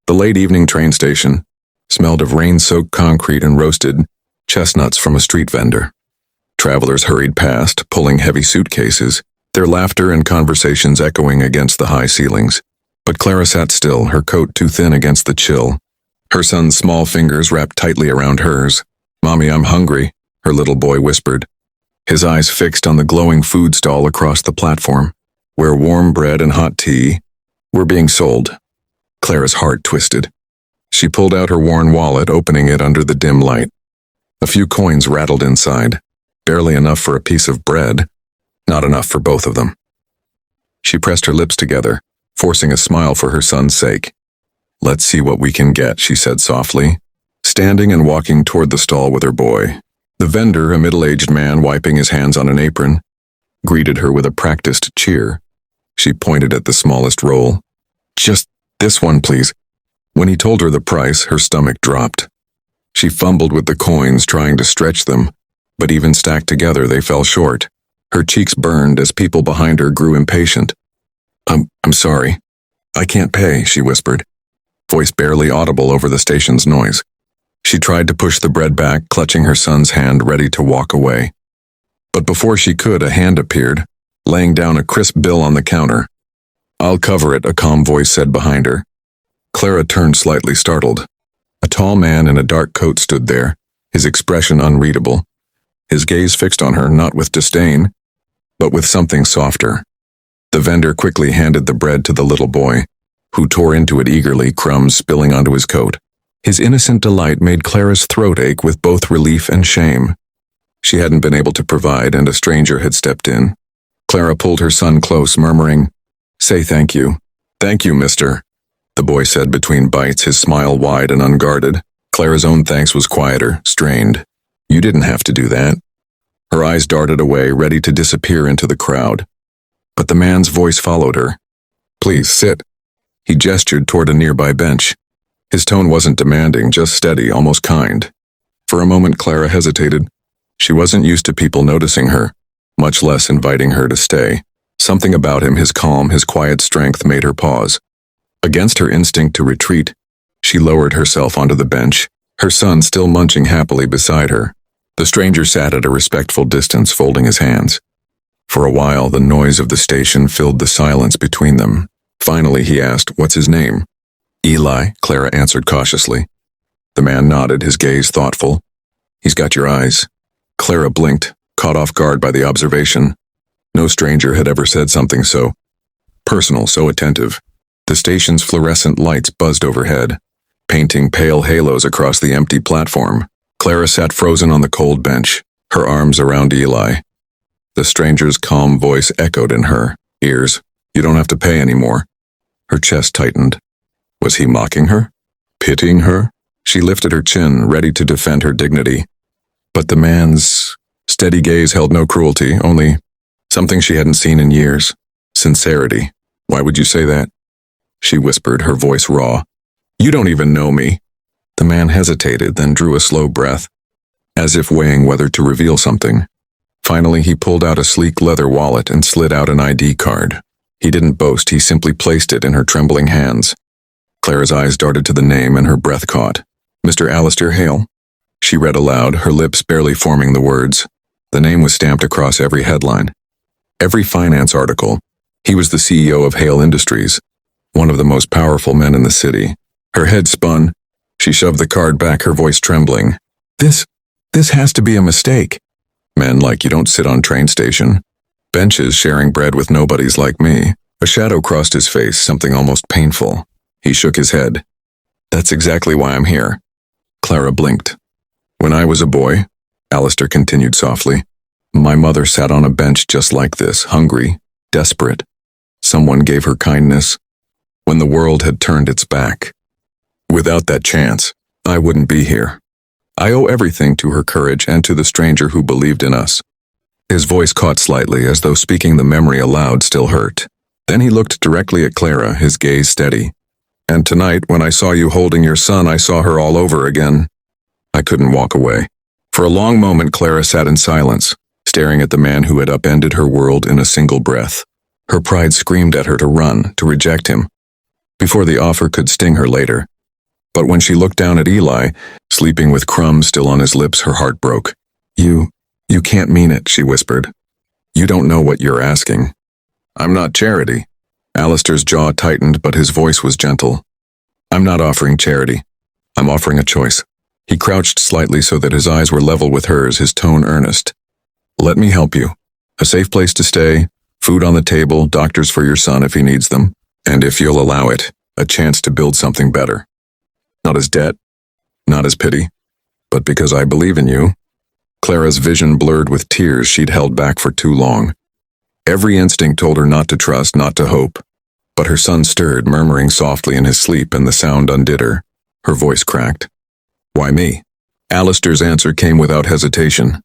The late evening train station smelled of rain-soaked concrete and roasted chestnuts from a street vendor. Travelers hurried past, pulling heavy suitcases, their laughter and conversations echoing against the high ceilings. But Clara sat still, her coat too thin against the chill. Her son's small fingers wrapped tightly around hers. "Mommy, I'm hungry," her little boy whispered, his eyes fixed on the glowing food stall across the platform, where warm bread and hot tea were being sold. Clara's heart twisted. She pulled out her worn wallet, opening it under the dim light. A few coins rattled inside, barely enough for a piece of bread, not enough for both of them. She pressed her lips together, forcing a smile for her son's sake. "Let's see what we can get," she said softly, standing and walking toward the stall with her boy. The vendor, a middle-aged man wiping his hands on an apron, greeted her with a practiced cheer. She pointed at the smallest roll. "Just this one, please." When he told her the price, her stomach dropped. She fumbled with the coins, trying to stretch them, but even stacked together, they fell short. Her cheeks burned as people behind her grew impatient. I'm sorry. I can't pay," she whispered, voice barely audible over the station's noise. She tried to push the bread back, clutching her son's hand, ready to walk away. But before she could, a hand appeared, laying down a crisp bill on the counter. "I'll cover it," a calm voice said behind her. Clara turned slightly startled. A tall man in a dark coat stood there, his expression unreadable, his gaze fixed on her not with disdain, but with something softer. The vendor quickly handed the bread to the little boy, who tore into it eagerly, crumbs spilling onto his coat. His innocent delight made Clara's throat ache with both relief and shame. She hadn't been able to provide, and a stranger had stepped in. Clara pulled her son close, murmuring, "Say thank you." "Thank you, mister," the boy said between bites, his smile wide and unguarded. Clara's own thanks was quieter, strained. "You didn't have to do that." Her eyes darted away, ready to disappear into the crowd. But the man's voice followed her. "Please, sit." He gestured toward a nearby bench. His tone wasn't demanding, just steady, almost kind. For a moment, Clara hesitated. She wasn't used to people noticing her, much less inviting her to stay. Something about him, his calm, his quiet strength, made her pause. Against her instinct to retreat, she lowered herself onto the bench, her son still munching happily beside her. The stranger sat at a respectful distance, folding his hands. For a while, the noise of the station filled the silence between them. Finally, he asked, "What's his name?" "Eli," Clara answered cautiously. The man nodded, his gaze thoughtful. "He's got your eyes." Clara blinked, caught off guard by the observation. No stranger had ever said something so personal, so attentive. The station's fluorescent lights buzzed overhead, painting pale halos across the empty platform. Clara sat frozen on the cold bench, her arms around Eli. The stranger's calm voice echoed in her ears. "You don't have to pay anymore." Her chest tightened. Was he mocking her? Pitying her? She lifted her chin, ready to defend her dignity. But the man's steady gaze held no cruelty, only something she hadn't seen in years. Sincerity. "Why would you say that?" she whispered, her voice raw. "You don't even know me." The man hesitated, then drew a slow breath, as if weighing whether to reveal something. Finally, he pulled out a sleek leather wallet and slid out an ID card. He didn't boast, he simply placed it in her trembling hands. Clara's eyes darted to the name and her breath caught. "Mr. Alistair Hale." She read aloud, her lips barely forming the words. The name was stamped across every headline, every finance article. He was the CEO of Hale Industries, one of the most powerful men in the city. Her head spun. She shoved the card back, her voice trembling. This has to be a mistake." "Men like you don't sit on train station benches sharing bread with nobodies like me." A shadow crossed his face, something almost painful. He shook his head. "That's exactly why I'm here." Clara blinked. "When I was a boy," Alistair continued softly, "my mother sat on a bench just like this, hungry, desperate. Someone gave her kindness when the world had turned its back. Without that chance, I wouldn't be here. I owe everything to her courage and to the stranger who believed in us." His voice caught slightly, as though speaking the memory aloud still hurt. Then he looked directly at Clara, his gaze steady. "And tonight, when I saw you holding your son, I saw her all over again." I couldn't walk away. For a long moment, Clara sat in silence, staring at the man who had upended her world in a single breath. Her pride screamed at her to run, to reject him, before the offer could sting her later. But when she looked down at Eli, sleeping with crumbs still on his lips, her heart broke. You can't mean it, she whispered. You don't know what you're asking. I'm not charity. Alistair's jaw tightened, but his voice was gentle. I'm not offering charity. I'm offering a choice. He crouched slightly so that his eyes were level with hers, his tone earnest. Let me help you. A safe place to stay, food on the table, doctors for your son if he needs them, and if you'll allow it, a chance to build something better. Not as debt, not as pity, but because I believe in you. Clara's vision blurred with tears she'd held back for too long. Every instinct told her not to trust, not to hope. But her son stirred, murmuring softly in his sleep, and the sound undid her. Her voice cracked. Why me? Alistair's answer came without hesitation.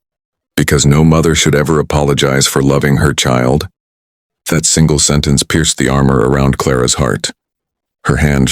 Because no mother should ever apologize for loving her child. That single sentence pierced the armor around Clara's heart. Her hand